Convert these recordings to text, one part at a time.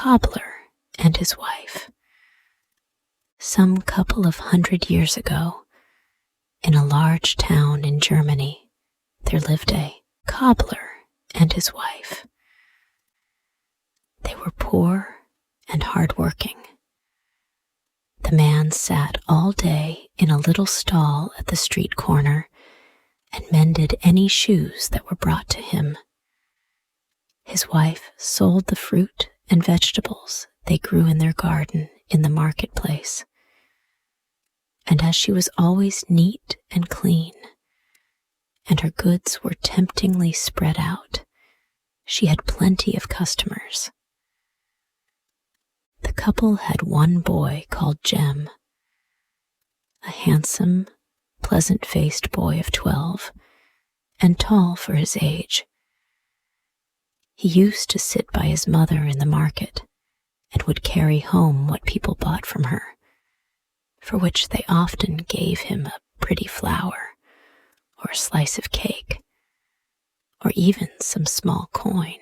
Cobbler and his wife. Some couple of 100 years ago, in a large town in Germany, there lived a cobbler and his wife. They were poor and hard-working. The man sat all day in a little stall at the street corner and mended any shoes that were brought to him. His wife sold the fruit and vegetables they grew in their garden in the marketplace. And as she was always neat and clean, and her goods were temptingly spread out, she had plenty of customers. The couple had one boy called Jem, a handsome, pleasant-faced boy of 12, and tall for his age. He used to sit by his mother in the market and would carry home what people bought from her, for which they often gave him a pretty flower, or a slice of cake, or even some small coin.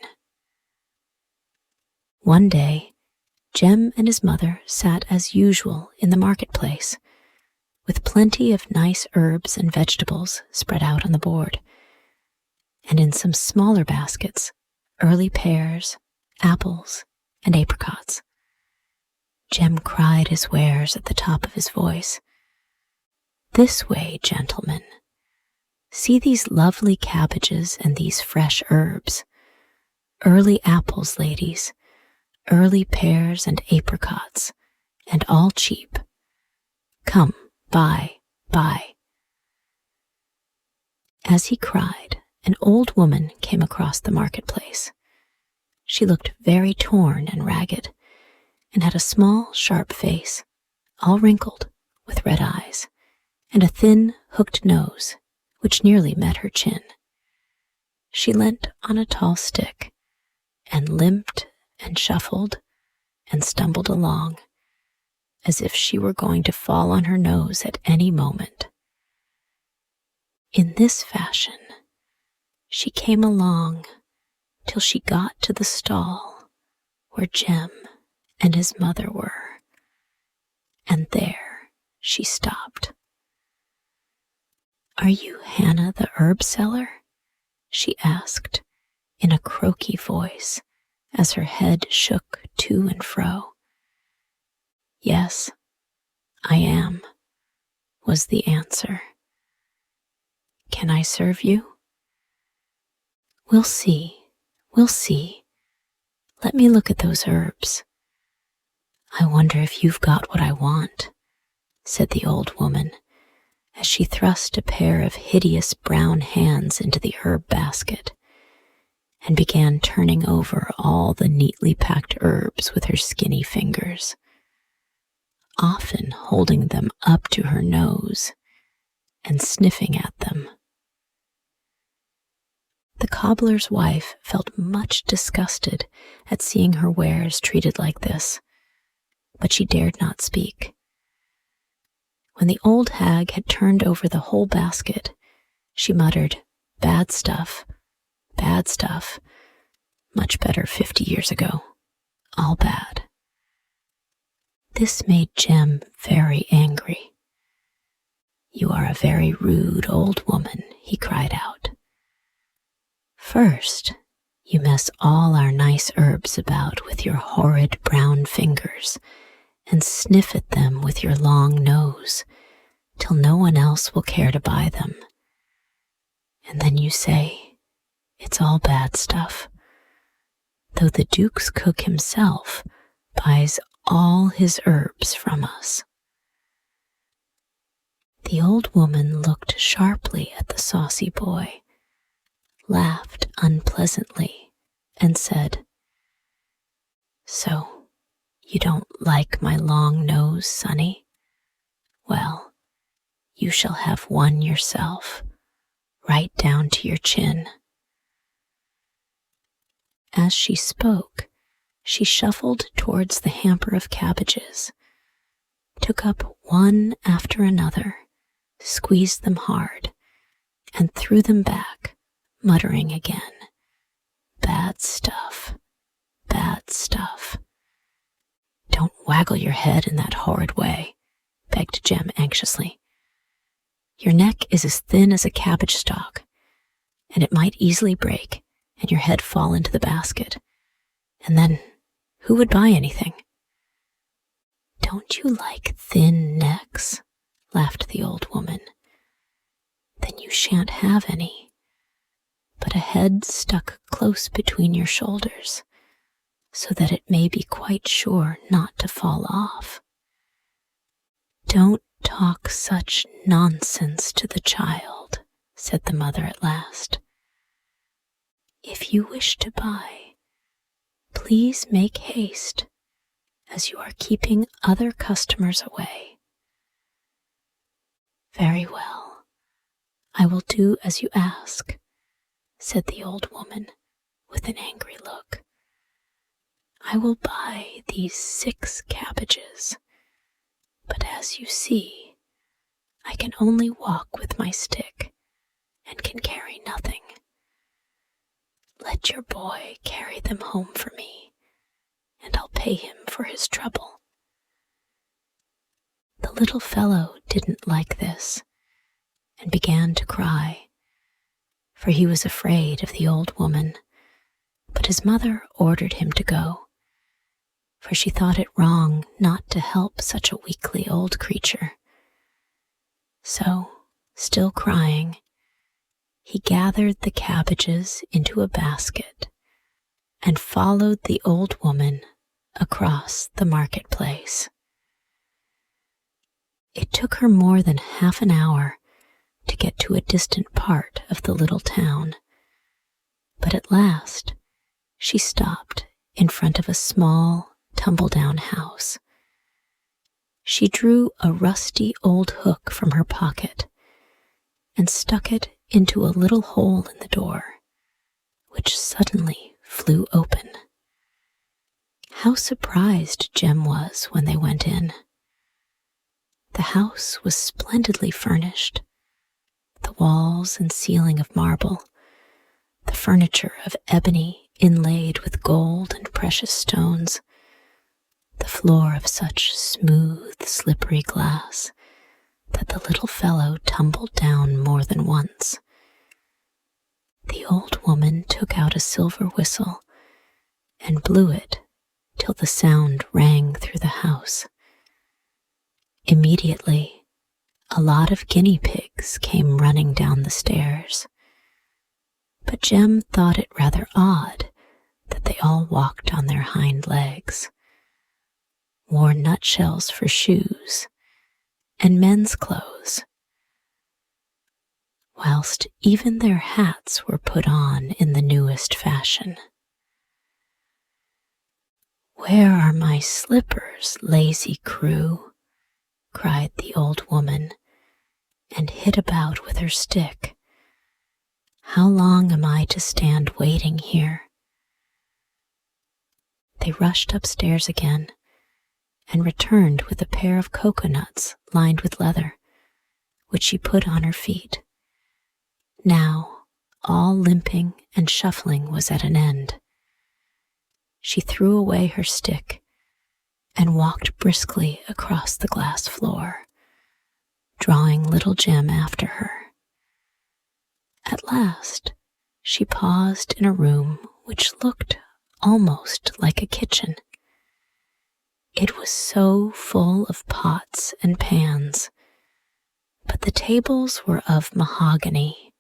One day, Jem and his mother sat as usual in the marketplace, with plenty of nice herbs and vegetables spread out on the board, and in some smaller baskets, early pears, apples, and apricots. Jem cried his wares at the top of his voice. "This way, gentlemen. See these lovely cabbages and these fresh herbs. Early apples, ladies. Early pears and apricots, and all cheap. Come, buy, buy." As he cried, an old woman came across the marketplace. She looked very torn and ragged, and had a small, sharp face, all wrinkled, with red eyes, and a thin, hooked nose, which nearly met her chin. She leant on a tall stick, and limped and shuffled and stumbled along, as if she were going to fall on her nose at any moment. In this fashion, she came along till she got to the stall where Jem and his mother were, and there she stopped. "Are you Hannah the herb seller?" she asked in a croaky voice as her head shook to and fro. "Yes, I am," was the answer. "Can I serve you?" We'll see. Let me look at those herbs. I wonder if you've got what I want," said the old woman, as she thrust a pair of hideous brown hands into the herb basket and began turning over all the neatly packed herbs with her skinny fingers, often holding them up to her nose and sniffing at them. The cobbler's wife felt much disgusted at seeing her wares treated like this, but she dared not speak. When the old hag had turned over the whole basket, she muttered, "Bad stuff, bad stuff. Much better 50 years ago. All bad." This made Jem very angry. "You are a very rude old woman," he cried out. "First, you mess all our nice herbs about with your horrid brown fingers and sniff at them with your long nose till no one else will care to buy them. And then you say, it's all bad stuff, though the Duke's cook himself buys all his herbs from us." The old woman looked sharply at the saucy boy, laughed unpleasantly, and said, "So, you don't like my long nose, sonny? Well, you shall have one yourself, right down to your chin." As she spoke, she shuffled towards the hamper of cabbages, took up one after another, squeezed them hard, and threw them back, muttering again, "Bad stuff, bad stuff." waggle your head in that horrid way," begged Jem anxiously. "Your neck is as thin as a cabbage stalk, and it might easily break and your head fall into the basket. And then who would buy anything?" "Don't you like thin necks?" laughed the old woman. "Then you shan't have any, but a head stuck close between your shoulders, so that it may be quite sure not to fall off." "Don't talk such nonsense to the child," said the mother at last. "If you wish to buy, please make haste, as you are keeping other customers away." "Very well, I will do as you ask," said the old woman with an angry look. "I will buy these 6 cabbages, but as you see, I can only walk with my stick and can carry nothing. Let your boy carry them home for me, and I'll pay him for his trouble." The little fellow didn't like this and began to cry, for he was afraid of the old woman, but his mother ordered him to go, for she thought it wrong not to help such a weakly old creature. So, still crying, he gathered the cabbages into a basket and followed the old woman across the marketplace. It took her more than half an hour to get to a distant part of the little town, but at last she stopped in front of a small, tumble-down house. She drew a rusty old hook from her pocket and stuck it into a little hole in the door, which suddenly flew open. How surprised Jem was when they went in. The house was splendidly furnished, the walls and ceiling of marble, the furniture of ebony inlaid with gold and precious stones, the floor of such smooth, slippery glass that the little fellow tumbled down more than once. The old woman took out a silver whistle and blew it till the sound rang through the house. Immediately, a lot of guinea pigs came running down the stairs, but Jem thought it rather odd that they all walked on their hind legs, wore nutshells for shoes, and men's clothes, whilst even their hats were put on in the newest fashion. "Where are my slippers, lazy crew?" cried the old woman, and hit about with her stick. "How long am I to stand waiting here?" They rushed upstairs again and returned with a pair of coconuts lined with leather, which she put on her feet. Now, all limping and shuffling was at an end. She threw away her stick and walked briskly across the glass floor, drawing little Jem after her. At last, she paused in a room which looked almost like a kitchen. It was so full of pots and pans, but the tables were of mahogany,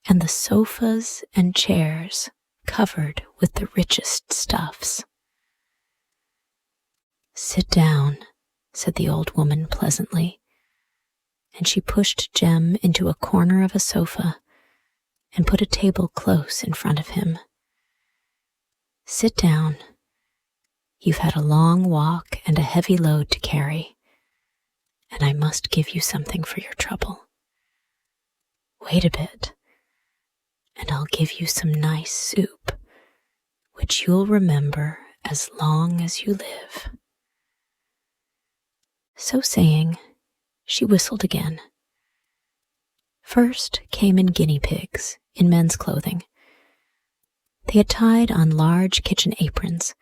and the sofas and chairs covered with the richest stuffs. "Sit down," said the old woman pleasantly, and she pushed Jem into a corner of a sofa and put a table close in front of him. "Sit down. You've had a long walk and a heavy load to carry, and I must give you something for your trouble. Wait a bit, and I'll give you some nice soup, which you'll remember as long as you live." So saying, she whistled again. First came in guinea pigs in men's clothing. They had tied on large kitchen aprons,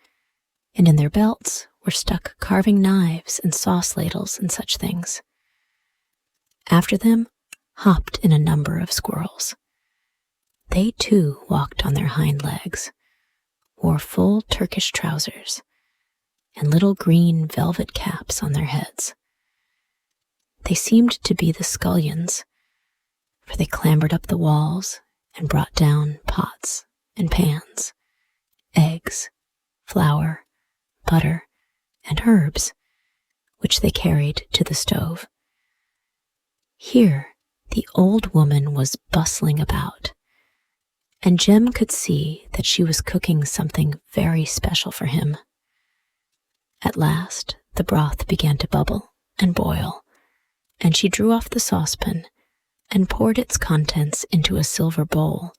and in their belts were stuck carving knives and sauce ladles and such things. After them hopped in a number of squirrels. They too walked on their hind legs, wore full Turkish trousers, and little green velvet caps on their heads. They seemed to be the scullions, for they clambered up the walls and brought down pots and pans, eggs, flour, butter, and herbs, which they carried to the stove. Here the old woman was bustling about, and Jem could see that she was cooking something very special for him. At last the broth began to bubble and boil, and she drew off the saucepan and poured its contents into a silver bowl,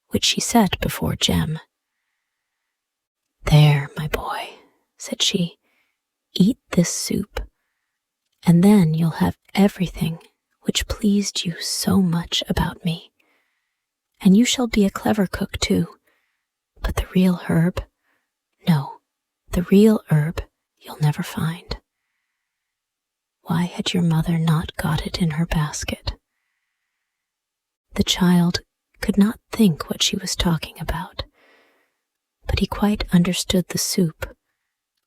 which she set before Jem. "There, my boy," said she, "eat this soup, and then you'll have everything which pleased you so much about me. And you shall be a clever cook too, but the real herb you'll never find." Why had your mother not got it in her basket? The child could not think what she was talking about, but he quite understood the soup,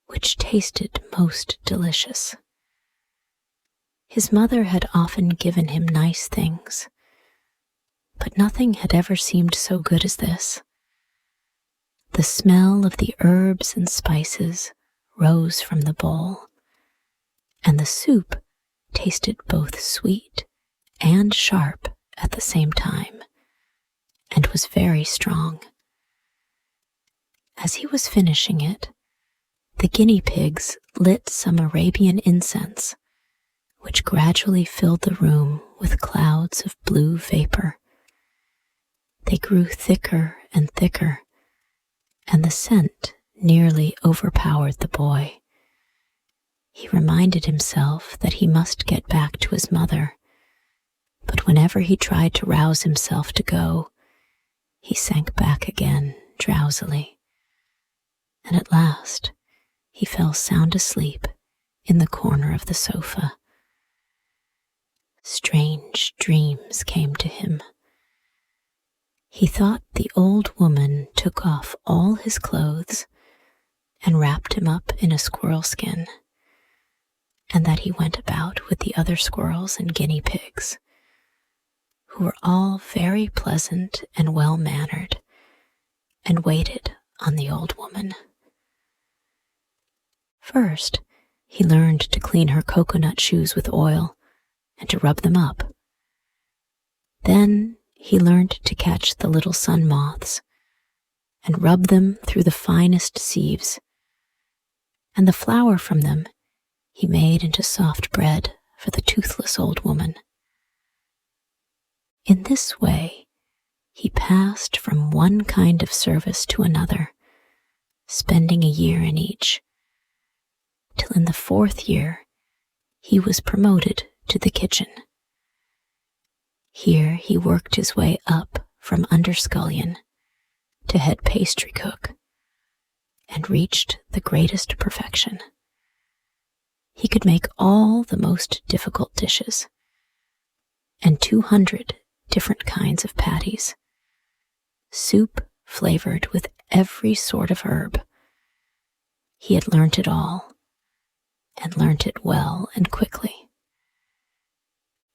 which tasted most delicious. His mother had often given him nice things, but nothing had ever seemed so good as this. The smell of the herbs and spices rose from the bowl, and the soup tasted both sweet and sharp at the same time, and was very strong. As he was finishing it, the guinea pigs lit some Arabian incense, which gradually filled the room with clouds of blue vapor. They grew thicker and thicker, and the scent nearly overpowered the boy. He reminded himself that he must get back to his mother, but whenever he tried to rouse himself to go, he sank back again drowsily, and at last he fell sound asleep in the corner of the sofa. Strange dreams came to him. He thought the old woman took off all his clothes and wrapped him up in a squirrel skin, and that he went about with the other squirrels and guinea pigs, who were all very pleasant and well-mannered, and waited on the old woman. First, he learned to clean her coconut shoes with oil and to rub them up. Then he learned to catch the little sun moths and rub them through the finest sieves, and the flour from them he made into soft bread for the toothless old woman. In this way, he passed from one kind of service to another, spending a year in each, till in the 4th year he was promoted to the kitchen. Here he worked his way up from underscullion to head pastry cook, and reached the greatest perfection. He could make all the most difficult dishes, and 200 different kinds of patties, soup flavored with every sort of herb. He had learnt it all, and learnt it well and quickly.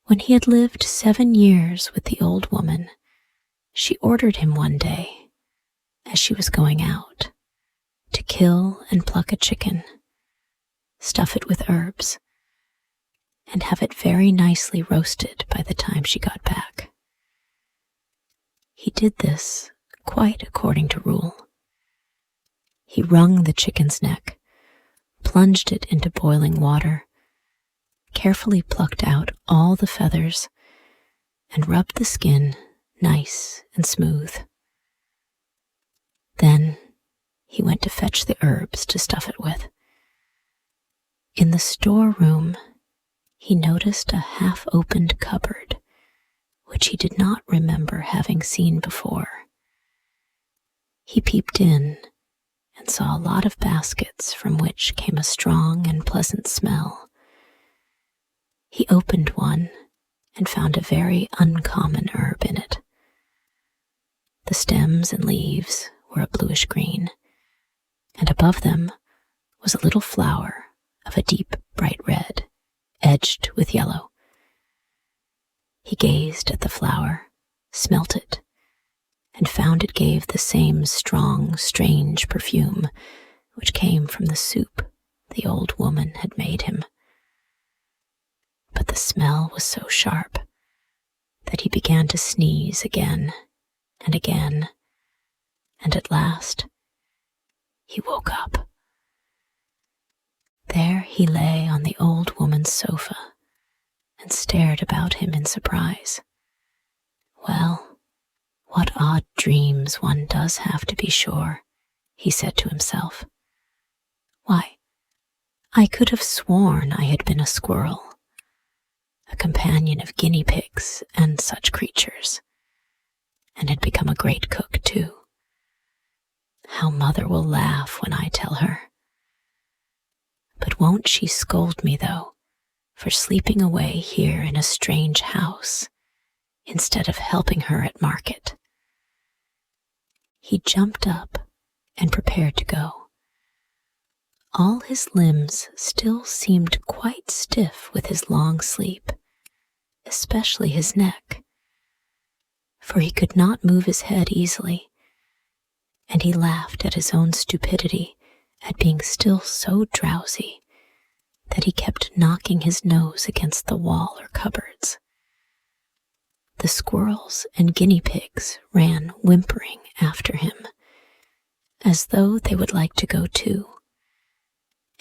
When he had lived 7 years with the old woman, she ordered him one day, as she was going out, to kill and pluck a chicken, stuff it with herbs, and have it very nicely roasted by the time she got back. He did this quite according to rule. He wrung the chicken's neck, plunged it into boiling water, carefully plucked out all the feathers, and rubbed the skin nice and smooth. Then he went to fetch the herbs to stuff it with. In the storeroom, he noticed a half-opened cupboard, which he did not remember having seen before. He peeped in, and saw a lot of baskets from which came a strong and pleasant smell. He opened one and found a very uncommon herb in it. The stems and leaves were a bluish green, and above them was a little flower of a deep bright red, edged with yellow. He gazed at the flower, smelt it, and found it gave the same strong, strange perfume which came from the soup the old woman had made him. But the smell was so sharp that he began to sneeze again and again, and at last he woke up. There he lay on the old woman's sofa and stared about him in surprise. Well, what odd dreams one does have, to be sure, he said to himself. Why, I could have sworn I had been a squirrel, a companion of guinea pigs and such creatures, and had become a great cook too. How Mother will laugh when I tell her. But won't she scold me, though, for sleeping away here in a strange house, instead of helping her at market? He jumped up and prepared to go. All his limbs still seemed quite stiff with his long sleep, especially his neck, for he could not move his head easily, and he laughed at his own stupidity at being still so drowsy that he kept knocking his nose against the wall or cupboards. The squirrels and guinea pigs ran whimpering after him, as though they would like to go too,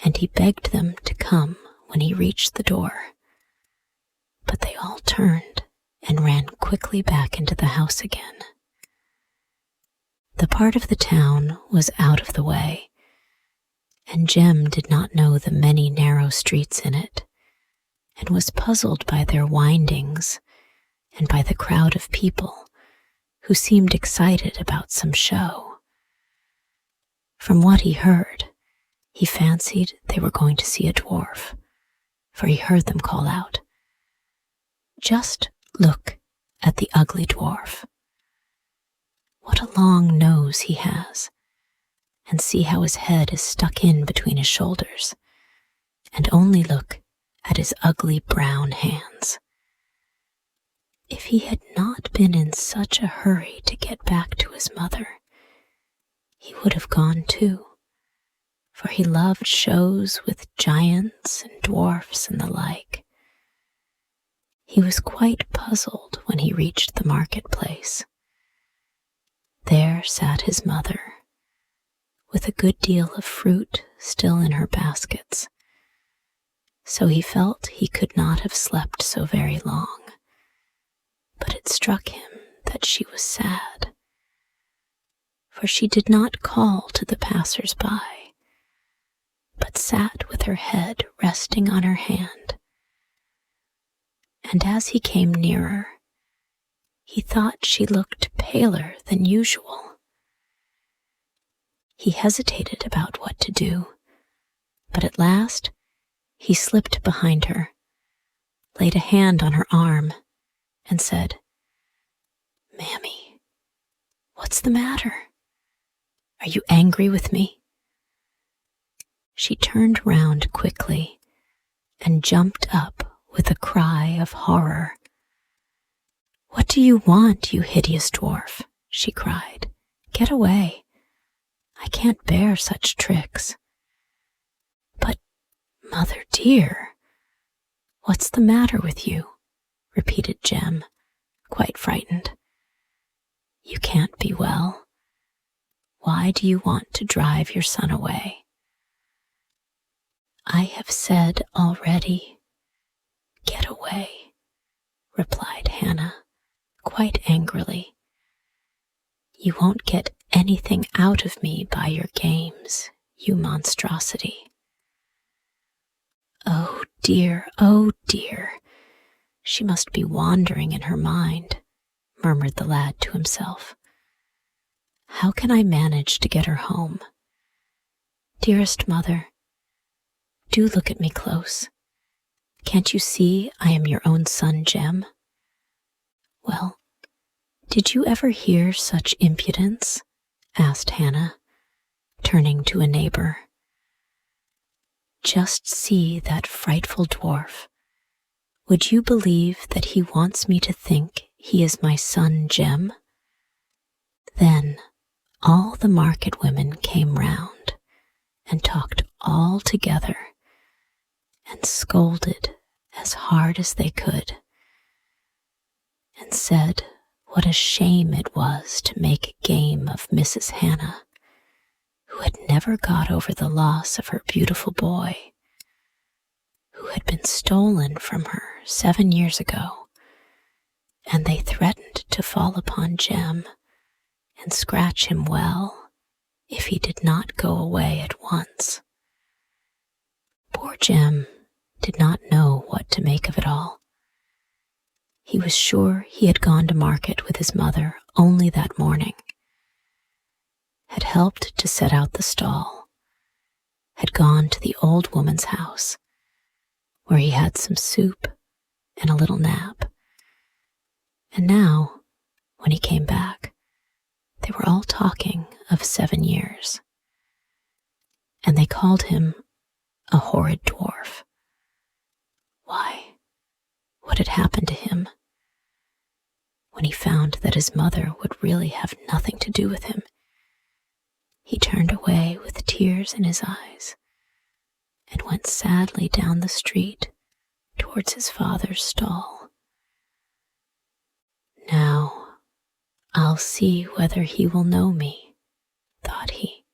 and he begged them to come when he reached the door. But they all turned and ran quickly back into the house again. The part of the town was out of the way, and Jem did not know the many narrow streets in it, and was puzzled by their windings and by the crowd of people who seemed excited about some show. From what he heard, he fancied they were going to see a dwarf, for he heard them call out, "Just look at the ugly dwarf. What a long nose he has, and see how his head is stuck in between his shoulders, and only look at his ugly brown hands." If he had not been in such a hurry to get back to his mother, he would have gone too, for he loved shows with giants and dwarfs and the like. He was quite puzzled when he reached the marketplace. There sat his mother, with a good deal of fruit still in her baskets, so he felt he could not have slept so very long. But it struck him that she was sad, for she did not call to the passers-by, but sat with her head resting on her hand. And as he came nearer, he thought she looked paler than usual. He hesitated about what to do, but at last he slipped behind her, laid a hand on her arm, and said, "Mammy, what's the matter? Are you angry with me?" She turned round quickly and jumped up with a cry of horror. "What do you want, you hideous dwarf?" she cried. "Get away. I can't bear such tricks." "But, Mother dear, what's the matter with you?" repeated Jem, quite frightened. "You can't be well. Why do you want to drive your son away?" "I have said already, get away," replied Hannah, quite angrily. "You won't get anything out of me by your games, you monstrosity." Oh dear, she must be wandering in her mind," murmured the lad to himself. "How can I manage to get her home? Dearest mother, do look at me close. Can't you see I am your own son, Jem? Well, did you ever hear such impudence? Asked Hannah, turning to a neighbor. Just see that frightful dwarf. Would you believe that he wants me to think he is my son, Jem? Then all the market women came round and talked all together and scolded as hard as they could and said what a shame it was to make game of Mrs. Hannah, who had never got over the loss of her beautiful boy, who had been stolen from her 7 years ago, and they threatened to fall upon Jem and scratch him well if he did not go away at once. Poor Jem did not know what to make of it all. He was sure he had gone to market with his mother only that morning, had helped to set out the stall, had gone to the old woman's house, where he had some soup and a little nap. And now, when he came back, they were all talking of 7 years, and they called him a horrid dwarf. Why, what had happened to him? When he found that his mother would really have nothing to do with him, he turned away with tears in his eyes and went sadly down the street towards his father's stall. Now I'll see whether he will know me, thought he.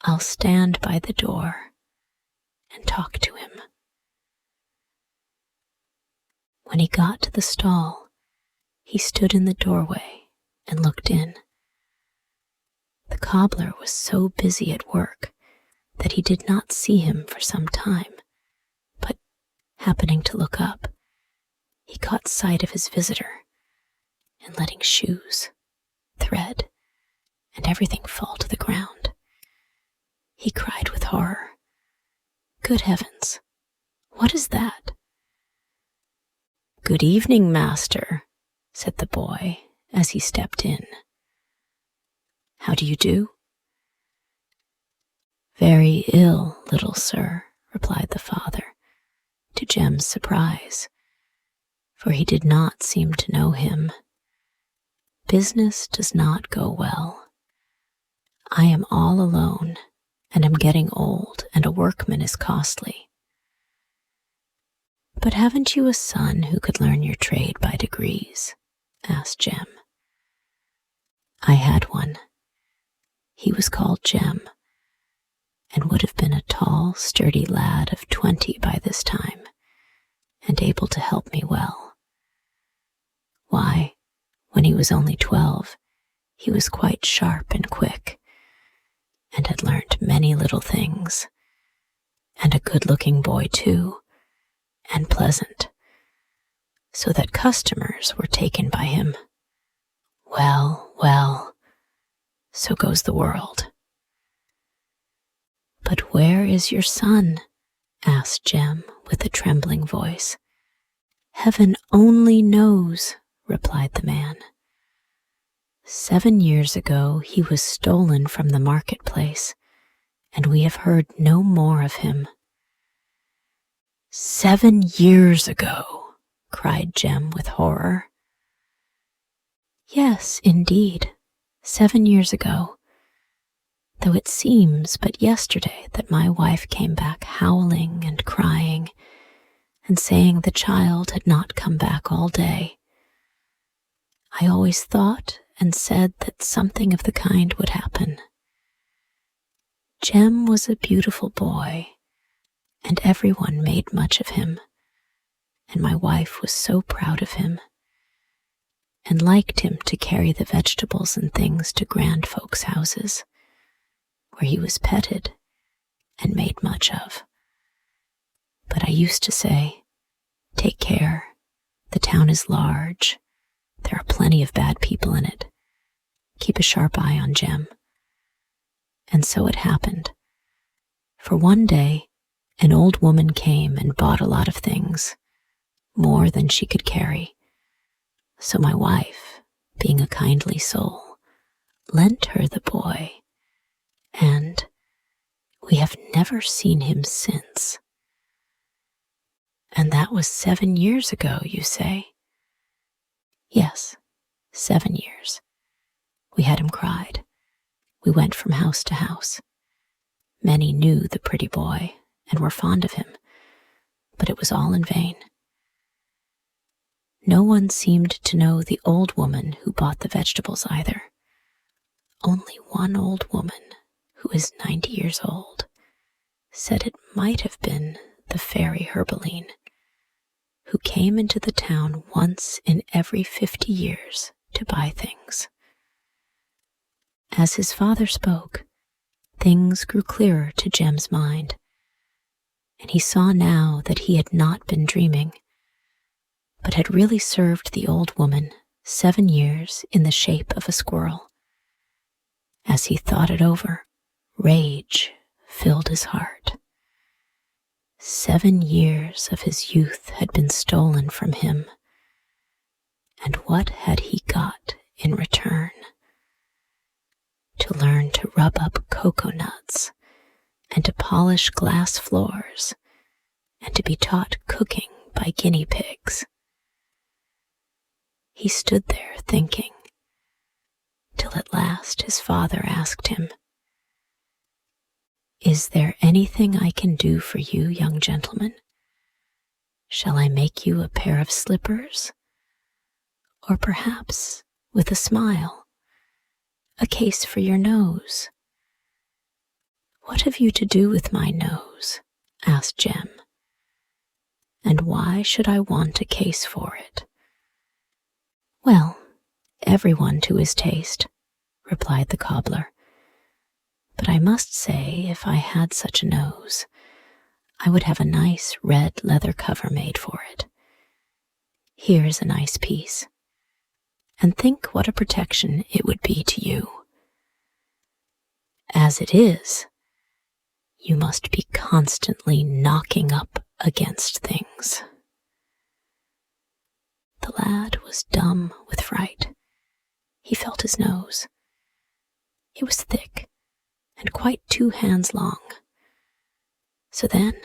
I'll stand by the door and talk to him. When he got to the stall, he stood in the doorway and looked in. The cobbler was so busy at work that he did not see him for some time, but happening to look up, he caught sight of his visitor, and letting shoes, thread, and everything fall to the ground, he cried with horror, "Good heavens, what is that?" "Good evening, master," said the boy as he stepped in. "How do you do?" "Very ill, little sir," replied the father, to Jem's surprise, for he did not seem to know him. "Business does not go well. I am all alone, and am getting old, and a workman is costly." "But haven't you a son who could learn your trade by degrees?" asked Jem. "I had one. He was called Jem, and would have been a tall, sturdy lad of 20 by this time, and able to help me well. Why, when he was only 12, he was quite sharp and quick, and had learnt many little things, and a good-looking boy too, and pleasant, so that customers were taken by him. Well, well, so goes the world." "But where is your son?" asked Jem with a trembling voice. "Heaven only knows," replied the man. 7 years ago he was stolen from the marketplace, and we have heard no more of him." "7 years ago!" cried Jem with horror. "Yes, indeed, 7 years ago, though it seems but yesterday that my wife came back howling and crying, and saying the child had not come back all day. I always thought and said that something of the kind would happen. Jem was a beautiful boy, and everyone made much of him, and my wife was so proud of him, and liked him to carry the vegetables and things to grand folks' houses, where he was petted and made much of. But I used to say, 'Take care, the town is large, there are plenty of bad people in it. Keep a sharp eye on Jem.' And so it happened. For one day, an old woman came and bought a lot of things, more than she could carry. So my wife, being a kindly soul, lent her the boy, and we have never seen him since. And that was 7 years ago, you say? Yes, 7 years. We had him cried. We went from house to house. Many knew the pretty boy and were fond of him, but it was all in vain. No one seemed to know the old woman who bought the vegetables either. Only one old woman, who is 90 years old, said it might have been the fairy Herbaline, who came into the town once in every 50 years to buy things. As his father spoke, things grew clearer to Jem's mind, and he saw now that he had not been dreaming, but had really served the old woman 7 years in the shape of a squirrel. As he thought it over, rage filled his heart. 7 years of his youth had been stolen from him, and what had he got in return? To learn to rub up cocoa nuts, and to polish glass floors, and to be taught cooking by guinea pigs. He stood there thinking, till at last his father asked him, "Is there anything I can do for you, young gentleman? Shall I make you a pair of slippers? Or perhaps, with a smile, a case for your nose?" "What have you to do with my nose?" asked Jem. "And why should I want a case for it?" "Well, everyone to his taste," replied the cobbler. "But I must say, if I had such a nose, I would have a nice red leather cover made for it. Here's a nice piece, and think what a protection it would be to you. As it is, you must be constantly knocking up against things." The lad was dumb with fright. He felt his nose. It was thick and quite 2 hands long. So then,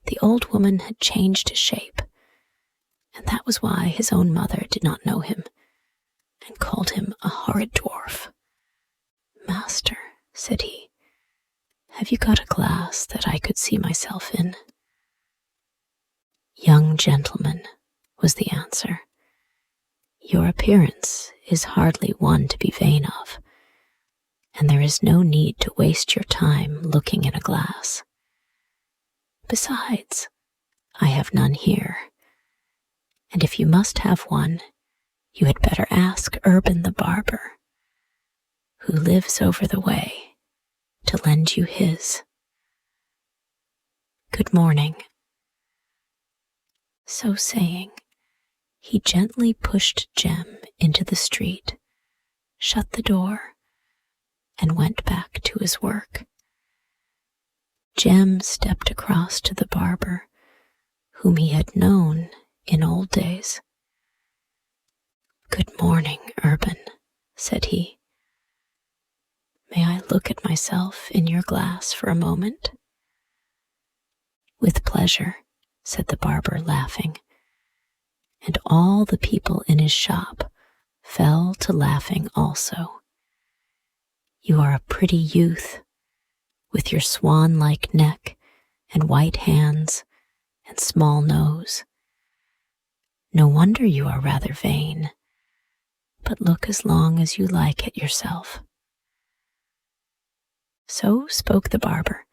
the old woman had changed his shape, and that was why his own mother did not know him, and called him a horrid dwarf. "Master," said he, "have you got a glass that I could see myself in?" "Young gentleman," was the answer, "your appearance is hardly one to be vain of, and there is no need to waste your time looking in a glass. Besides, I have none here, and if you must have one, you had better ask Urban the barber, who lives over the way, to lend you his. Good morning." So saying, he gently pushed Jem into the street, shut the door, and went back to his work. Jem stepped across to the barber, whom he had known in old days. "Good morning, Urban," said he. "May I look at myself in your glass for a moment?" "With pleasure," said the barber, laughing, and all the people in his shop fell to laughing also. "You are a pretty youth, with your swan-like neck and white hands and small nose. No wonder you are rather vain, but look as long as you like at yourself." So spoke the barber,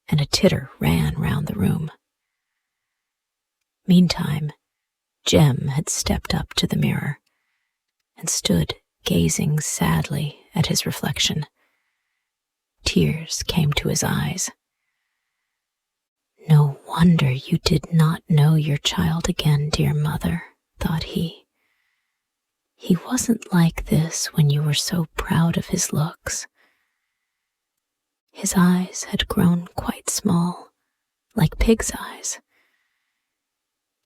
and a titter ran round the room. Meantime, Jem had stepped up to the mirror and stood gazing sadly at his reflection. Tears came to his eyes. "No wonder you did not know your child again, dear mother," thought he. "He wasn't like this when you were so proud of his looks. His eyes had grown quite small, like pig's eyes.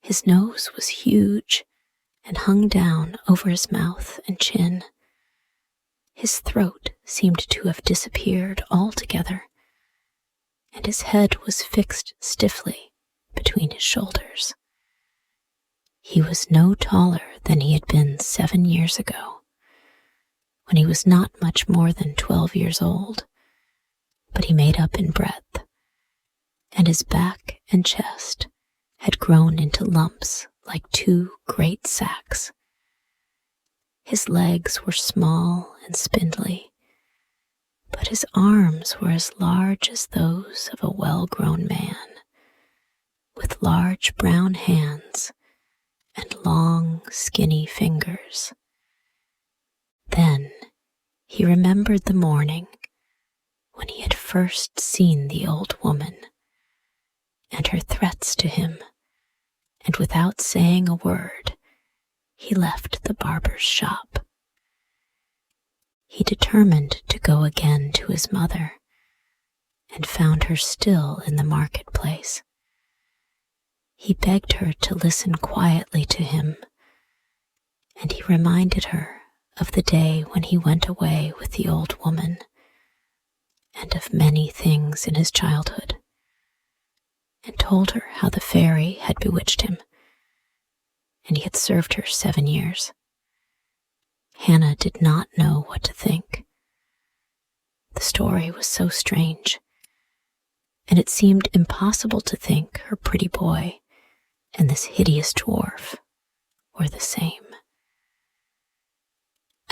His nose was huge and hung down over his mouth and chin. His throat seemed to have disappeared altogether, and his head was fixed stiffly between his shoulders. He was no taller than he had been 7 years ago, when he was not much more than 12 years old, but he made up in breadth, and his back and chest had grown into lumps like 2 great sacks. His legs were small and spindly, but his arms were as large as those of a well-grown man, with large brown hands and long, skinny fingers. Then he remembered the morning when he had first seen the old woman, and her threats to him, and without saying a word, he left the barber's shop. He determined to go again to his mother, and found her still in the marketplace. He begged her to listen quietly to him, and he reminded her of the day when he went away with the old woman, and of many things in his childhood, and told her how the fairy had bewitched him, and he had served her 7 years. Hannah did not know what to think. The story was so strange, and it seemed impossible to think her pretty boy and this hideous dwarf were the same.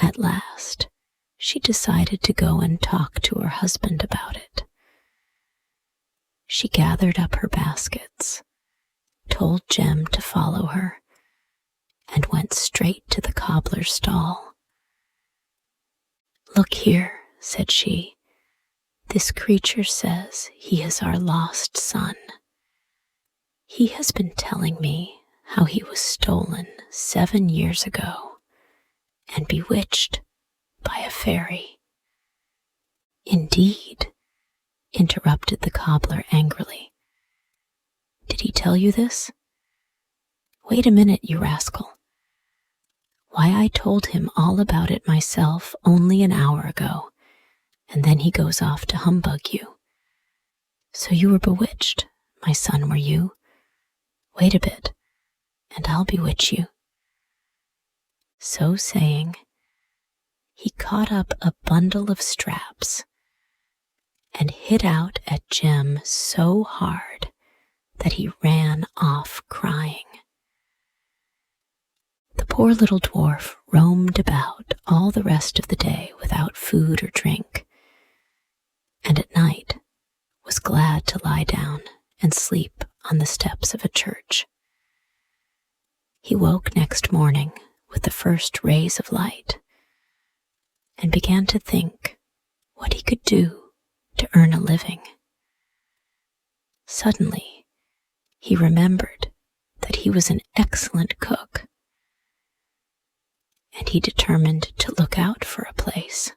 At last, she decided to go and talk to her husband about it. She gathered up her baskets, told Jem to follow her, and went straight to the cobbler's stall. "Look here," said she, "this creature says he is our lost son. He has been telling me how he was stolen 7 years ago and bewitched by a fairy." "Indeed," interrupted the cobbler angrily. "Did he tell you this? Wait a minute, you rascal. Why, I told him all about it myself only an hour ago, and then he goes off to humbug you. So you were bewitched, my son, were you? Wait a bit, and I'll bewitch you." So saying, he caught up a bundle of straps and hit out at Jem so hard that he ran off crying. The poor little dwarf roamed about all the rest of the day without food or drink, and at night was glad to lie down and sleep on the steps of a church. He woke next morning with the first rays of light, and began to think what he could do to earn a living. Suddenly, he remembered that he was an excellent cook, and he determined to look out for a place.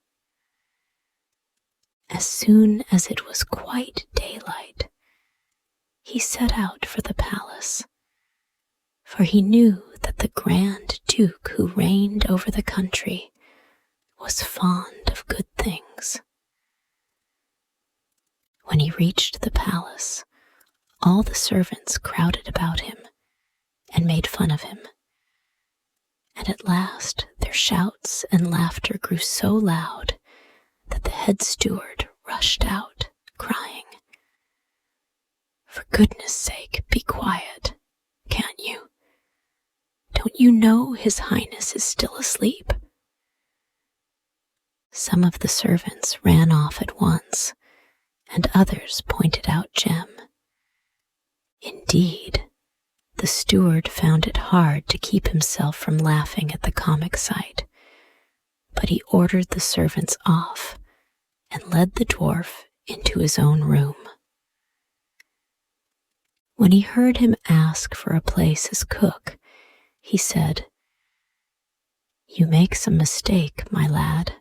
As soon as it was quite daylight, he set out for the palace, for he knew that the Grand Duke who reigned over the country was fond of good things. When he reached the palace, all the servants crowded about him and made fun of him, and at last their shouts and laughter grew so loud that the head steward rushed out, crying, "For goodness sake, be quiet, can't you? Don't you know His Highness is still asleep?" Some of the servants ran off at once, and others pointed out Jem. Indeed, the steward found it hard to keep himself from laughing at the comic sight, but he ordered the servants off and led the dwarf into his own room. When he heard him ask for a place as cook, he said, "You make some mistake, my lad.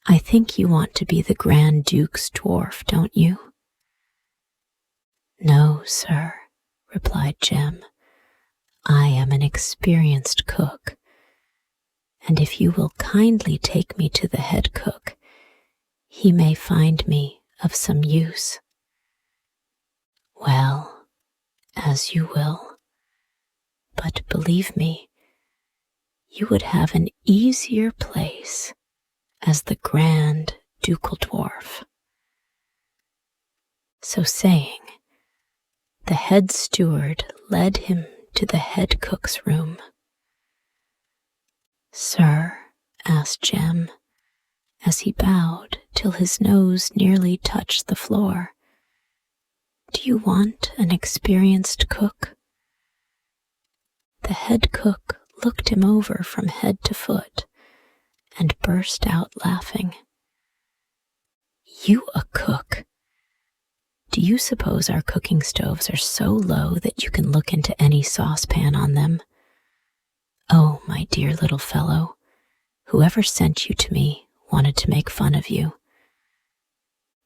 I think you want to be the Grand Duke's dwarf, don't you?" "No, sir," replied Jem. "I am an experienced cook, and if you will kindly take me to the head cook, he may find me of some use." "Well, as you will, but believe me, you would have an easier place as the Grand Ducal Dwarf." So saying, the head steward led him to the head cook's room. "Sir," asked Jem, as he bowed till his nose nearly touched the floor, "do you want an experienced cook?" The head cook looked him over from head to foot and burst out laughing. "You a cook? Do you suppose our cooking stoves are so low that you can look into any saucepan on them? Oh, my dear little fellow, whoever sent you to me wanted to make fun of you."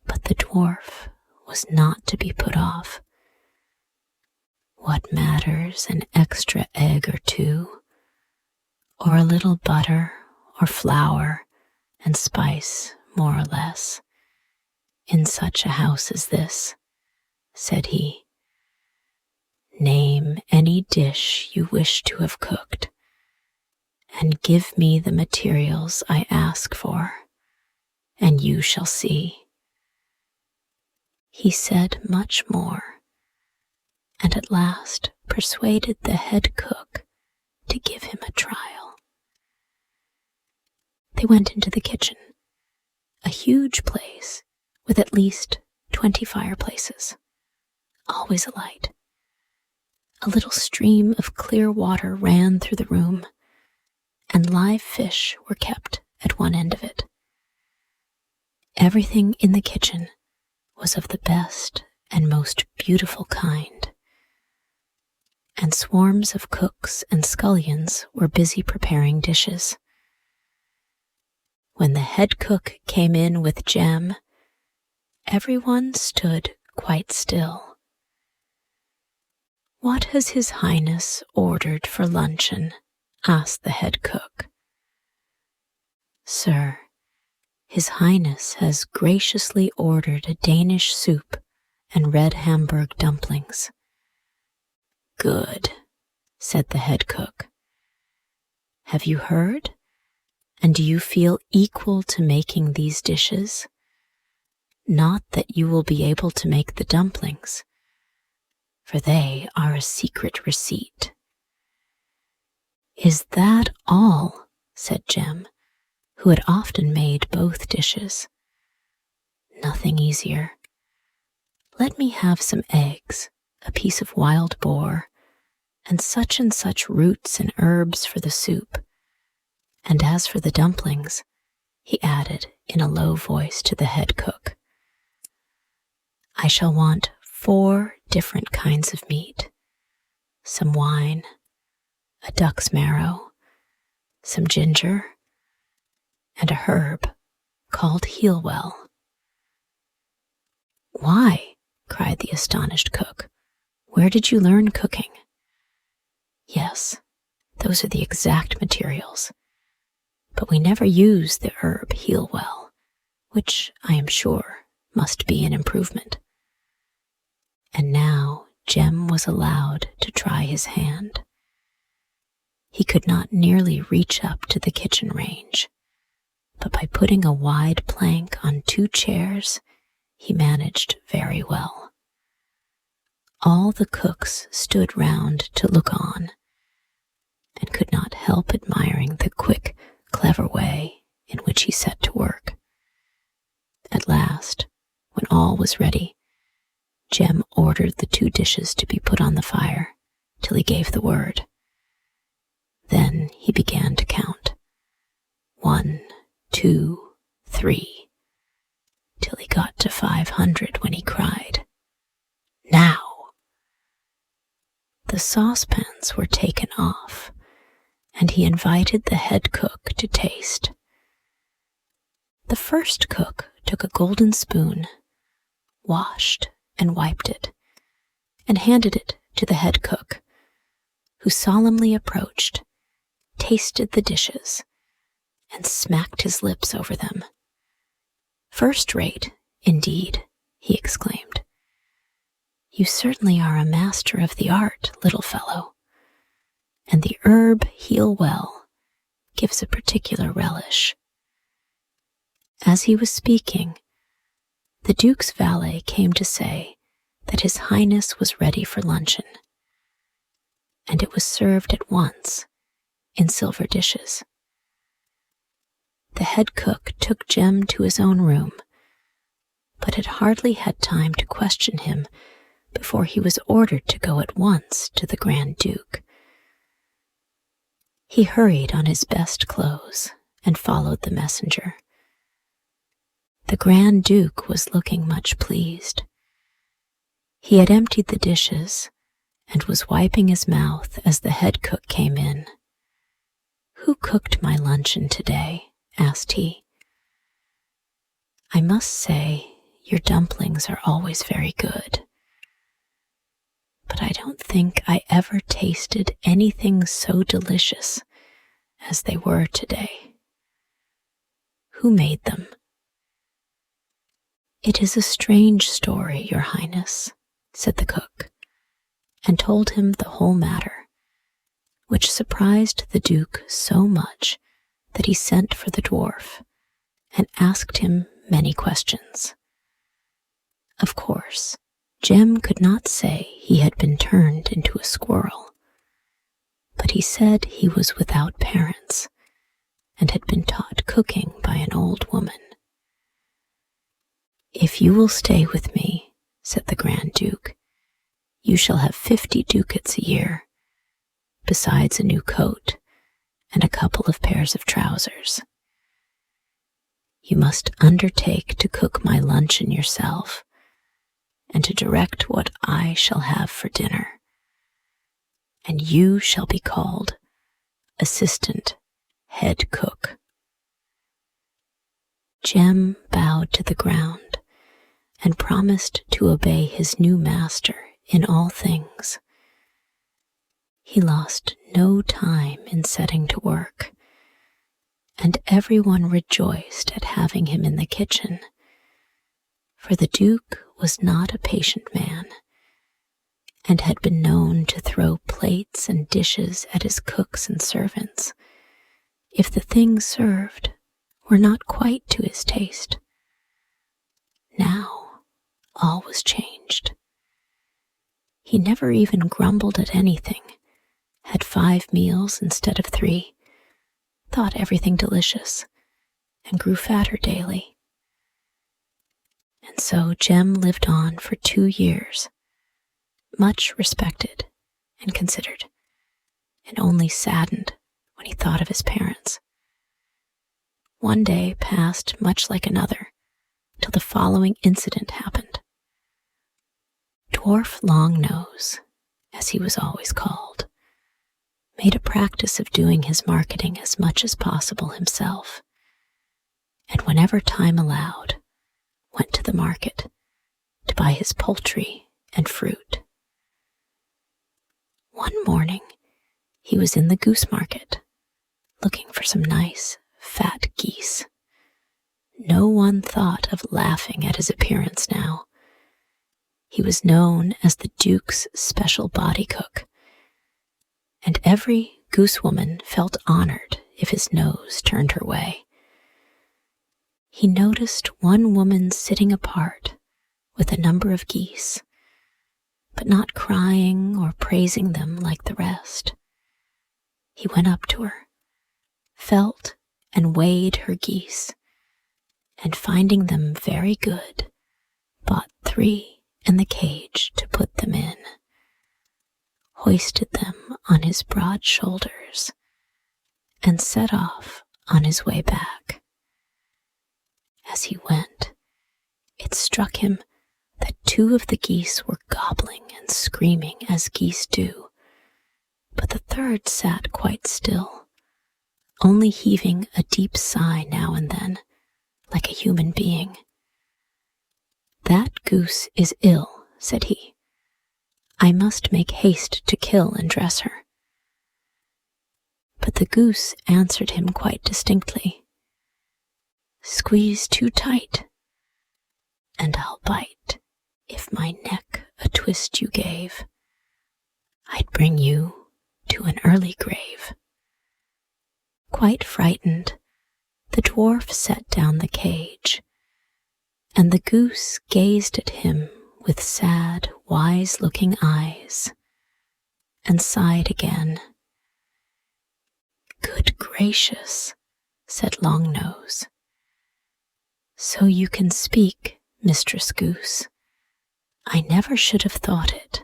But the dwarf was not to be put off. What matters an extra egg or two, or a little butter or flour and spice, more or less, in such a house as this?" said he. "Name any dish you wish to have cooked, and give me the materials I ask for, and you shall see." He said much more, and at last persuaded the head cook to give him a trial. They went into the kitchen, a huge place with at least 20 fireplaces, always alight. A little stream of clear water ran through the room, and live fish were kept at one end of it. Everything in the kitchen was of the best and most beautiful kind, and swarms of cooks and scullions were busy preparing dishes. When the head cook came in with Jem, everyone stood quite still. "What has His Highness ordered for luncheon?" asked the head cook. "Sir, His Highness has graciously ordered a Danish soup and red Hamburg dumplings." "Good," said the head cook. "Have you heard? And do you feel equal to making these dishes? Not that you will be able to make the dumplings, for they are a secret receipt." "Is that all?" said Jem, who had often made both dishes. "Nothing easier. Let me have some eggs, a piece of wild boar, and such roots and herbs for the soup. And as for the dumplings," he added in a low voice to the head cook, "I shall want 4 different kinds of meat, some wine, a duck's marrow, some ginger, and a herb called heelwell." "Why?" cried the astonished cook. "Where did you learn cooking?" "Yes, those are the exact materials, but we never use the herb heelwell, which I am sure must be an improvement." And now Jem was allowed to try his hand. He could not nearly reach up to the kitchen range, but by putting a wide plank on 2 chairs, he managed very well. All the cooks stood round to look on, and could not help admiring the quick, clever way in which he set to work. At last, when all was ready, Jem ordered the 2 dishes to be put on the fire till he gave the word. Then he began to count 1, 2, 3, till he got to 500 when he cried, "Now!" The saucepans were taken off, and he invited the head cook to taste. The first cook took a golden spoon, washed and wiped it, and handed it to the head cook, who solemnly approached, tasted the dishes, and smacked his lips over them. "First rate, indeed," he exclaimed. "You certainly are a master of the art, little fellow, and the herb heal well gives a particular relish." As he was speaking, the Duke's valet came to say that His Highness was ready for luncheon, and it was served at once in silver dishes. The head cook took Jem to his own room, but had hardly had time to question him before he was ordered to go at once to the Grand Duke. He hurried on his best clothes and followed the messenger. The Grand Duke was looking much pleased. He had emptied the dishes and was wiping his mouth as the head cook came in. "Who cooked my luncheon today?" asked he. "I must say your dumplings are always very good, but I don't think I ever tasted anything so delicious as they were today. Who made them?" "It is a strange story, Your Highness," said the cook, and told him the whole matter, which surprised the Duke so much that he sent for the dwarf and asked him many questions. Of course, Jem could not say he had been turned into a squirrel, but he said he was without parents and had been taught cooking by an old woman. "If you will stay with me," said the Grand Duke, "you shall have 50 ducats a year, besides a new coat and a couple of pairs of trousers. You must undertake to cook my luncheon yourself, and to direct what I shall have for dinner, and you shall be called assistant head cook." Jem bowed to the ground and promised to obey his new master in all things. He lost no time in setting to work, and everyone rejoiced at having him in the kitchen, for the Duke was not a patient man, and had been known to throw plates and dishes at his cooks and servants if the things served were not quite to his taste. Now all was changed. He never even grumbled at anything, had 5 meals instead of 3, thought everything delicious, and grew fatter daily. And so Jem lived on for 2 years, much respected and considered, and only saddened when he thought of his parents. One day passed much like another, till the following incident happened. Dwarf Longnose, as he was always called, made a practice of doing his marketing as much as possible himself, and whenever time allowed, went to the market to buy his poultry and fruit. One morning, he was in the goose market, looking for some nice, fat geese. No one thought of laughing at his appearance now. He was known as the Duke's special body cook, and every goose woman felt honored if his nose turned her way. He noticed one woman sitting apart with a number of geese, but not crying or praising them like the rest. He went up to her, felt and weighed her geese, and finding them very good, bought 3 in the cage to put them in, hoisted them on his broad shoulders, and set off on his way back. As he went, it struck him that 2 of the geese were gobbling and screaming as geese do, but the third sat quite still, only heaving a deep sigh now and then, like a human being. "That goose is ill," said he. "I must make haste to kill and dress her." But the goose answered him quite distinctly, "Squeeze too tight, and I'll bite. If my neck a twist you gave, I'd bring you to an early grave." Quite frightened, the dwarf set down the cage, and the goose gazed at him with sad, wise-looking eyes, and sighed again. "Good gracious," said Longnose. "So you can speak, Mistress Goose. I never should have thought it.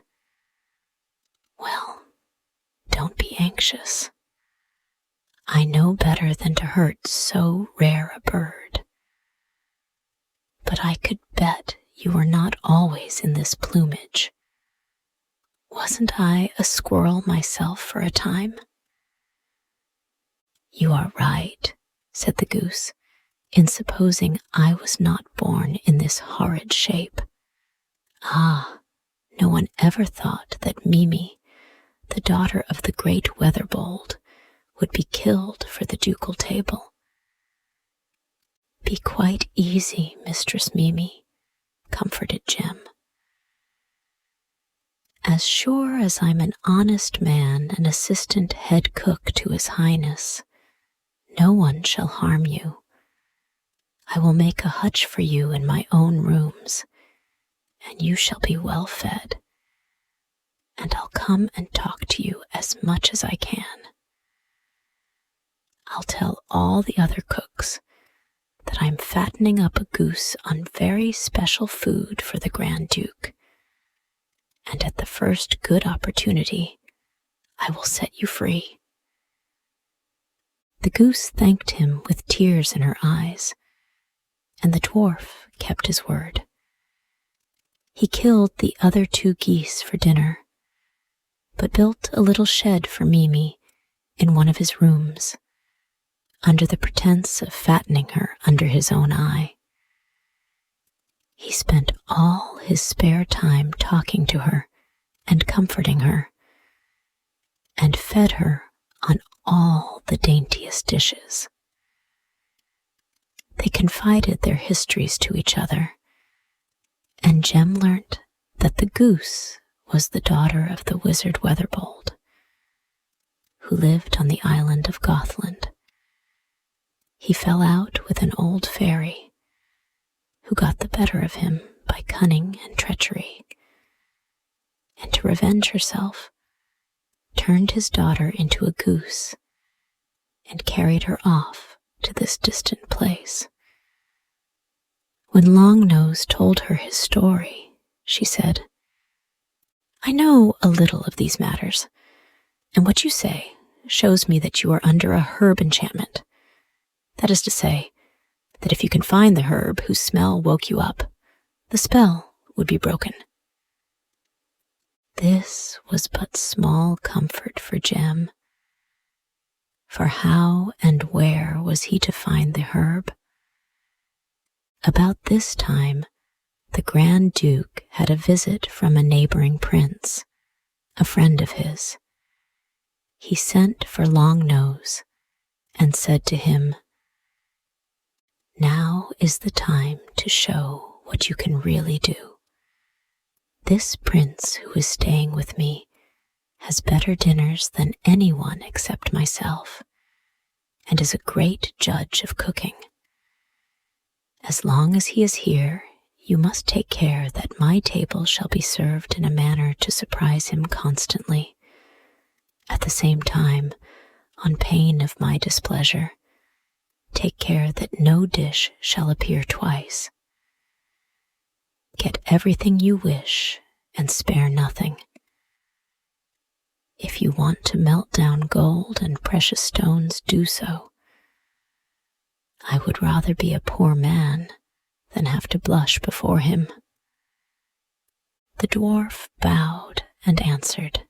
Well, don't be anxious. I know better than to hurt so rare a bird. But I could bet you were not always in this plumage. Wasn't I a squirrel myself for a time?" "You are right," said the goose, "in supposing I was not born in this horrid shape. Ah, no one ever thought that Mimi, the daughter of the great Weatherbold, would be killed for the ducal table. Be quite easy, Mistress Mimi," comforted Jem. "As sure as I'm an honest man and assistant head cook to His Highness, no one shall harm you. I will make a hutch for you in my own rooms, and you shall be well fed, and I'll come and talk to you as much as I can. I'll tell all the other cooks that I'm fattening up a goose on very special food for the Grand Duke, and at the first good opportunity, I will set you free." The goose thanked him with tears in her eyes, and the dwarf kept his word. He killed the other 2 geese for dinner, but built a little shed for Mimi in one of his rooms, under the pretense of fattening her under his own eye. He spent all his spare time talking to her and comforting her, and fed her on all the daintiest dishes. They confided their histories to each other, and Jem learnt that the goose was the daughter of the wizard Weatherbold, who lived on the island of Gothland. He fell out with an old fairy, who got the better of him by cunning and treachery, and to revenge herself, turned his daughter into a goose and carried her off to this distant place. When Longnose told her his story, she said, "I know a little of these matters, and what you say shows me that you are under a herb enchantment. That is to say, that if you can find the herb whose smell woke you up, the spell would be broken." This was but small comfort for Jem, for how and where was he to find the herb? About this time, the Grand Duke had a visit from a neighboring prince, a friend of his. He sent for Longnose and said to him, "Now is the time to show what you can really do. This prince who is staying with me has better dinners than anyone except myself, and is a great judge of cooking. As long as he is here, you must take care that my table shall be served in a manner to surprise him constantly. At the same time, on pain of my displeasure, take care that no dish shall appear twice. Get everything you wish and spare nothing. If you want to melt down gold and precious stones, do so. I would rather be a poor man than have to blush before him." The dwarf bowed and answered,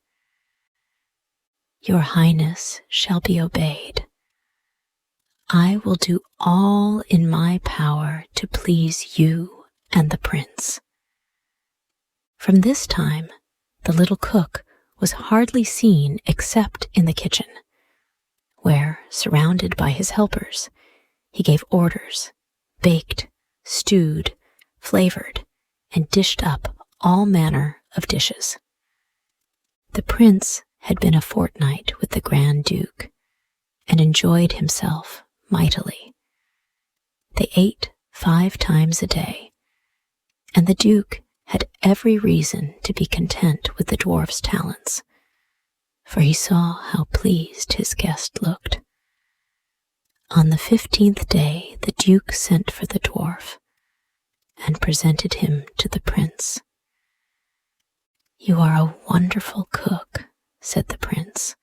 "Your Highness shall be obeyed. I will do all in my power to please you and the prince." From this time, the little cook was hardly seen except in the kitchen, where, surrounded by his helpers, he gave orders, baked, stewed, flavored, and dished up all manner of dishes. The prince had been a fortnight with the Grand Duke and enjoyed himself mightily. They ate 5 times a day, and the Duke had every reason to be content with the dwarf's talents, for he saw how pleased his guest looked. On the 15th day the Duke sent for the dwarf and presented him to the prince. "You are a wonderful cook," said the prince,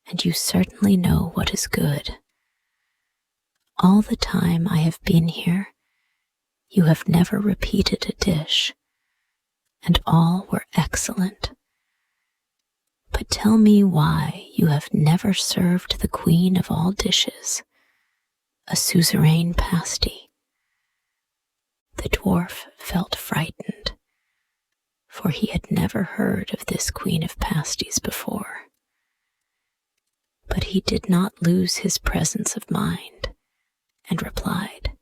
"and you certainly know what is good. All the time I have been here, you have never repeated a dish, and all were excellent. But tell me why you have never served the queen of all dishes, a suzerain pasty." The dwarf felt frightened, for he had never heard of this queen of pasties before. But he did not lose his presence of mind, and replied,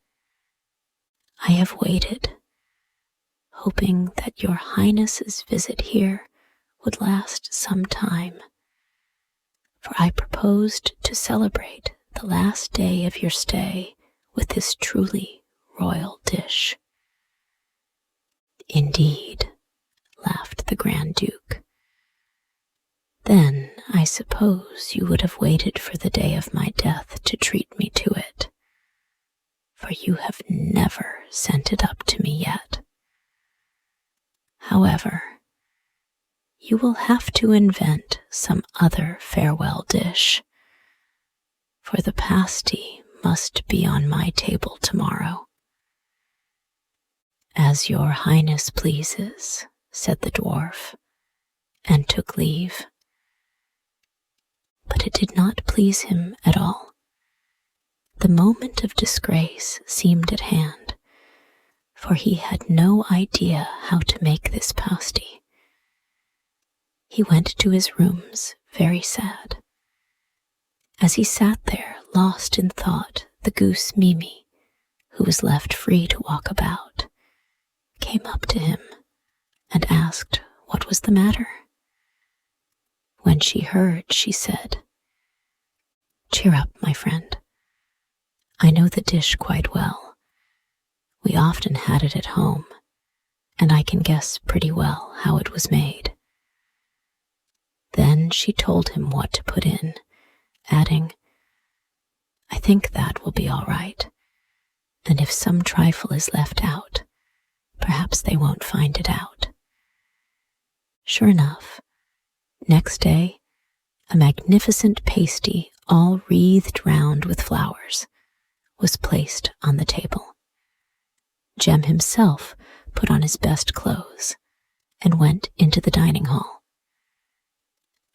"I have waited, hoping that your highness's visit here would last some time, for I proposed to celebrate the last day of your stay with this truly royal dish." "Indeed," laughed the Grand Duke. "Then I suppose you would have waited for the day of my death to treat me to it, for you have never sent it up to me yet. However, you will have to invent some other farewell dish, for the pasty must be on my table tomorrow." "As your highness pleases," said the dwarf, and took leave. But it did not please him at all. The moment of disgrace seemed at hand, for he had no idea how to make this pasty. He went to his rooms very sad. As he sat there, lost in thought, the goose Mimi, who was left free to walk about, came up to him and asked what was the matter. When she heard, she said, "Cheer up, my friend. I know the dish quite well. We often had it at home, and I can guess pretty well how it was made." Then she told him what to put in, adding, "I think that will be all right, and if some trifle is left out, perhaps they won't find it out." Sure enough, next day, a magnificent pasty all wreathed round with flowers was placed on the table. Jem himself put on his best clothes and went into the dining hall.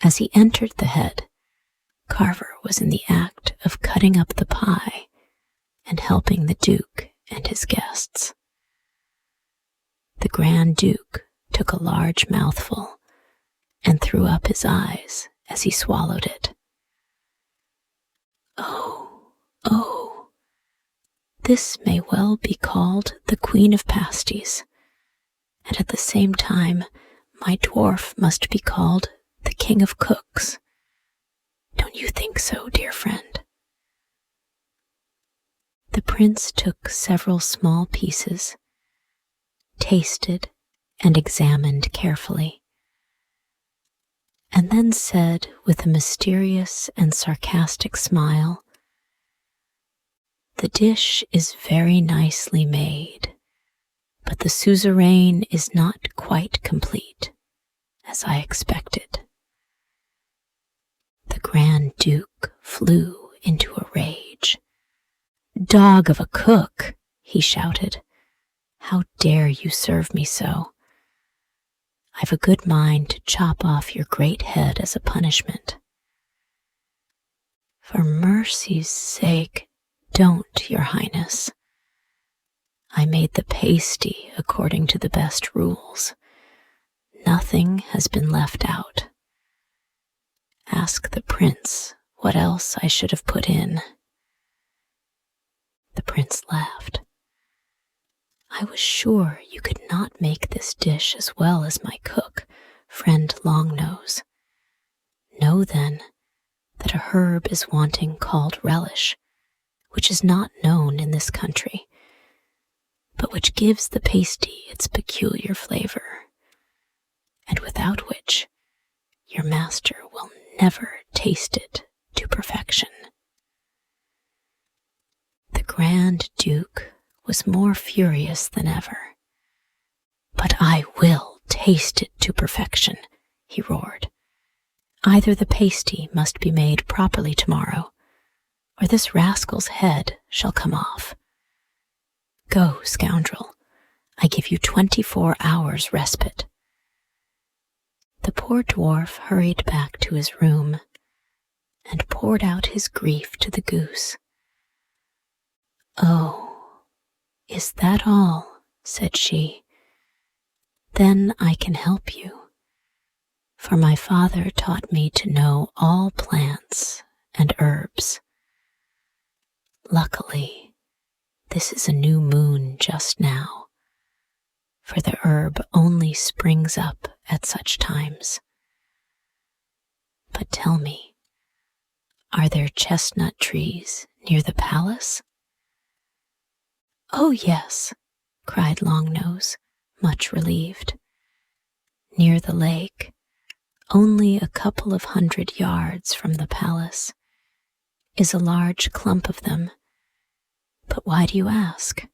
As he entered the head, Carver was in the act of cutting up the pie and helping the Duke and his guests. The Grand Duke took a large mouthful and threw up his eyes as he swallowed it. "Oh, oh, this may well be called the Queen of Pasties, and at the same time my dwarf must be called the King of Cooks. Don't you think so, dear friend?" The prince took several small pieces, tasted and examined carefully, and then said with a mysterious and sarcastic smile, "The dish is very nicely made, but the suzerain is not quite complete, as I expected." The Grand Duke flew into a rage. "Dog of a cook!" he shouted. "How dare you serve me so? I've a good mind to chop off your great head as a punishment." "For mercy's sake, don't, Your Highness. I made the pasty according to the best rules. Nothing has been left out. Ask the prince what else I should have put in." The prince laughed. "I was sure you could not make this dish as well as my cook, friend Longnose. Know then that a herb is wanting called relish, which is not known in this country, but which gives the pasty its peculiar flavor, and without which your master will never taste it to perfection." The Grand Duke was more furious than ever. "But I will taste it to perfection," he roared. "Either the pasty must be made properly tomorrow, or this rascal's head shall come off. Go, scoundrel, I give you 24 hours respite." The poor dwarf hurried back to his room and poured out his grief to the goose. "Oh, is that all?" said she. "Then I can help you, for my father taught me to know all plants and herbs. Luckily, this is a new moon just now, for the herb only springs up at such times. But tell me, are there chestnut trees near the palace?" "Oh, yes," cried Longnose, much relieved. "Near the lake, only a couple of 100 yards from the palace, is a large clump of them. But why do you ask?"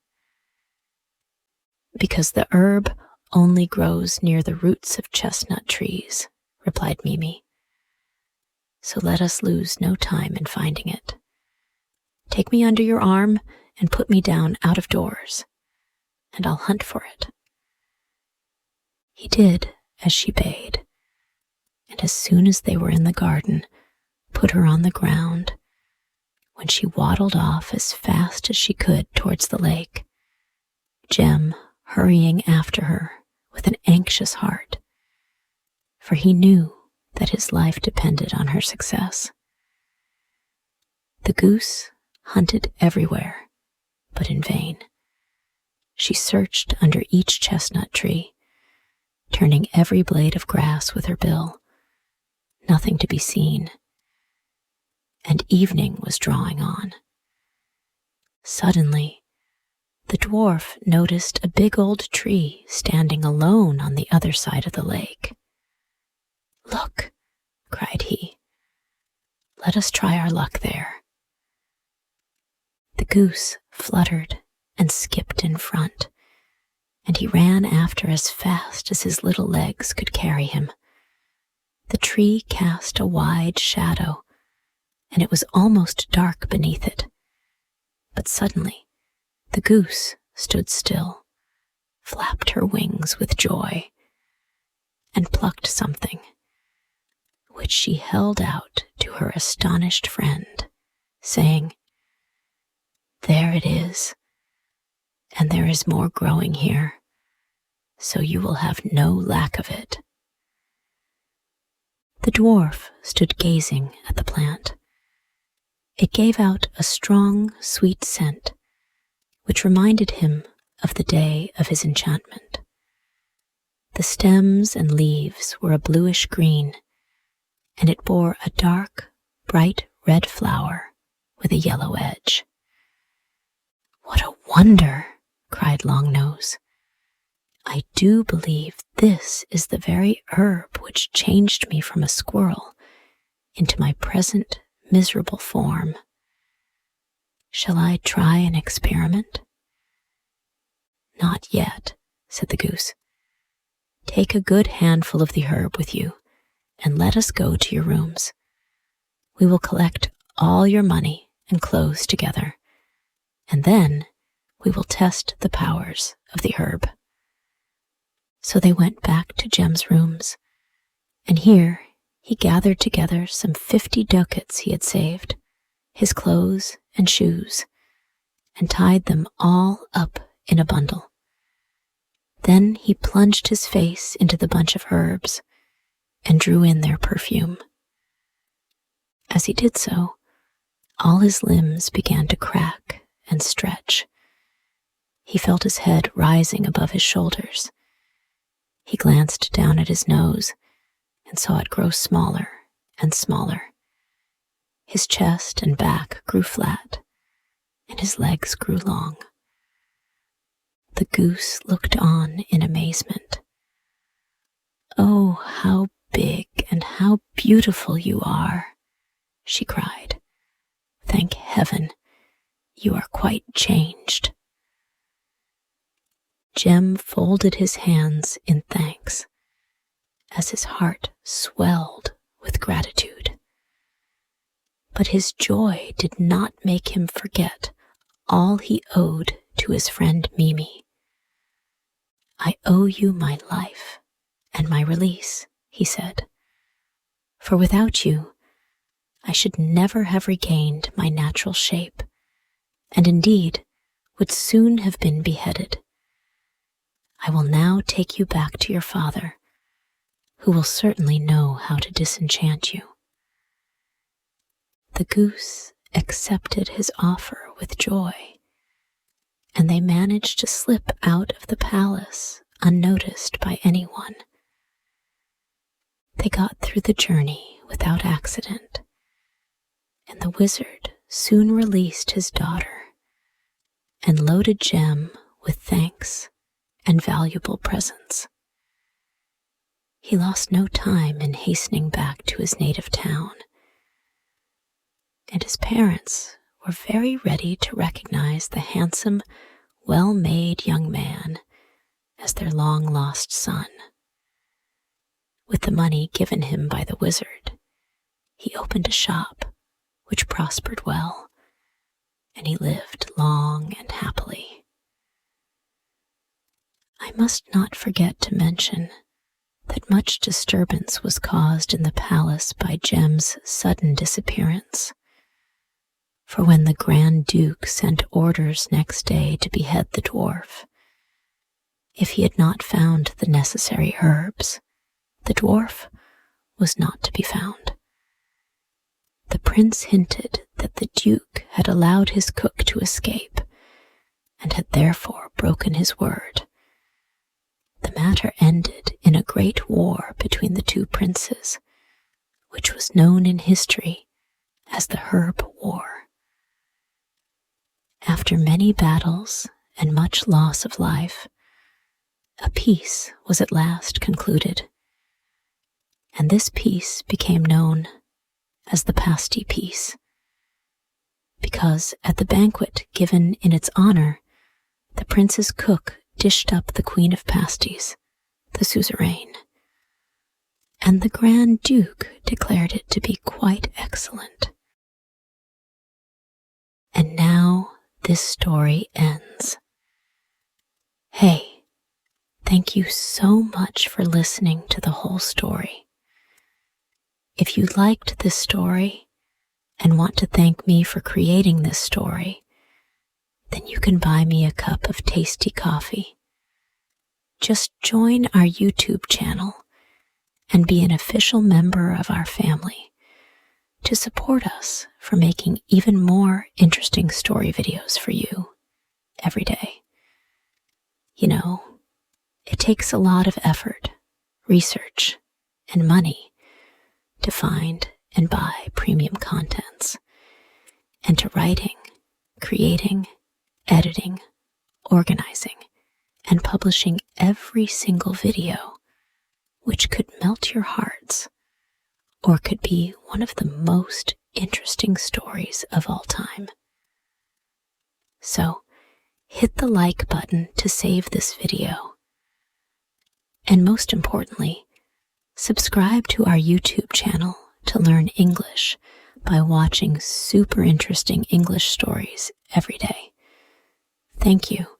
"Because the herb only grows near the roots of chestnut trees," replied Mimi. "So let us lose no time in finding it. Take me under your arm and put me down out of doors, and I'll hunt for it." He did as she bade, and as soon as they were in the garden, put her on the ground, when she waddled off as fast as she could towards the lake, Jem hurrying after her with an anxious heart, for he knew that his life depended on her success. The goose hunted everywhere, but in vain. She searched under each chestnut tree, turning every blade of grass with her bill. Nothing to be seen, and evening was drawing on. Suddenly, the dwarf noticed a big old tree standing alone on the other side of the lake. "Look," cried he, "let us try our luck there." The goose fluttered and skipped in front, and he ran after as fast as his little legs could carry him. The tree cast a wide shadow, and it was almost dark beneath it. But suddenly, the goose stood still, flapped her wings with joy, and plucked something, which she held out to her astonished friend, saying, "There it is, and there is more growing here, so you will have no lack of it." The dwarf stood gazing at the plant. It gave out a strong, sweet scent, which reminded him of the day of his enchantment. The stems and leaves were a bluish green, and it bore a dark, bright red flower with a yellow edge. "What a wonder!" cried Longnose. "I do believe this is the very herb which changed me from a squirrel into my present miserable form. Shall I try an experiment?" "Not yet," said the goose. "Take a good handful of the herb with you, and let us go to your rooms. We will collect all your money and clothes together, and then we will test the powers of the herb." So they went back to Jem's rooms, and here he gathered together some 50 ducats he had saved, his clothes and shoes, and tied them all up in a bundle. Then he plunged his face into the bunch of herbs and drew in their perfume. As he did so, all his limbs began to crack and stretch. He felt his head rising above his shoulders. He glanced down at his nose and saw it grow smaller and smaller. His chest and back grew flat, and his legs grew long. The goose looked on in amazement. "Oh, how big and how beautiful you are," she cried. "Thank heaven, you are quite changed." Jem folded his hands in thanks, as his heart swelled with gratitude. But his joy did not make him forget all he owed to his friend Mimi. "I owe you my life and my release," he said, "for without you, I should never have regained my natural shape, and indeed would soon have been beheaded. I will now take you back to your father, who will certainly know how to disenchant you." The goose accepted his offer with joy, and they managed to slip out of the palace unnoticed by anyone. They got through the journey without accident, and the wizard soon released his daughter and loaded Jem with thanks and valuable presents. He lost no time in hastening back to his native town, and his parents were very ready to recognize the handsome, well-made young man as their long-lost son. With the money given him by the wizard, he opened a shop which prospered well, and he lived long and happily. I must not forget to mention that much disturbance was caused in the palace by Jem's sudden disappearance. For when the Grand Duke sent orders next day to behead the dwarf, if he had not found the necessary herbs, the dwarf was not to be found. The prince hinted that the Duke had allowed his cook to escape, and had therefore broken his word. The matter ended in a great war between the two princes, which was known in history as the Herb War. After many battles and much loss of life, a peace was at last concluded, and this peace became known as the pasty peace, because at the banquet given in its honor, the prince's cook dished up the Queen of Pasties, the suzerain, and the Grand Duke declared it to be quite excellent. And now this story ends. Hey, thank you so much for listening to the whole story. If you liked this story and want to thank me for creating this story, then you can buy me a cup of tasty coffee. Just join our YouTube channel and be an official member of our family to support us for making even more interesting story videos for you every day. You know, it takes a lot of effort, research, and money to find and buy premium contents, and to writing, creating, editing, organizing, and publishing every single video, which could melt your hearts, or could be one of the most interesting stories of all time. So, hit the like button to save this video. And most importantly, subscribe to our YouTube channel to learn English by watching super interesting English stories every day. Thank you.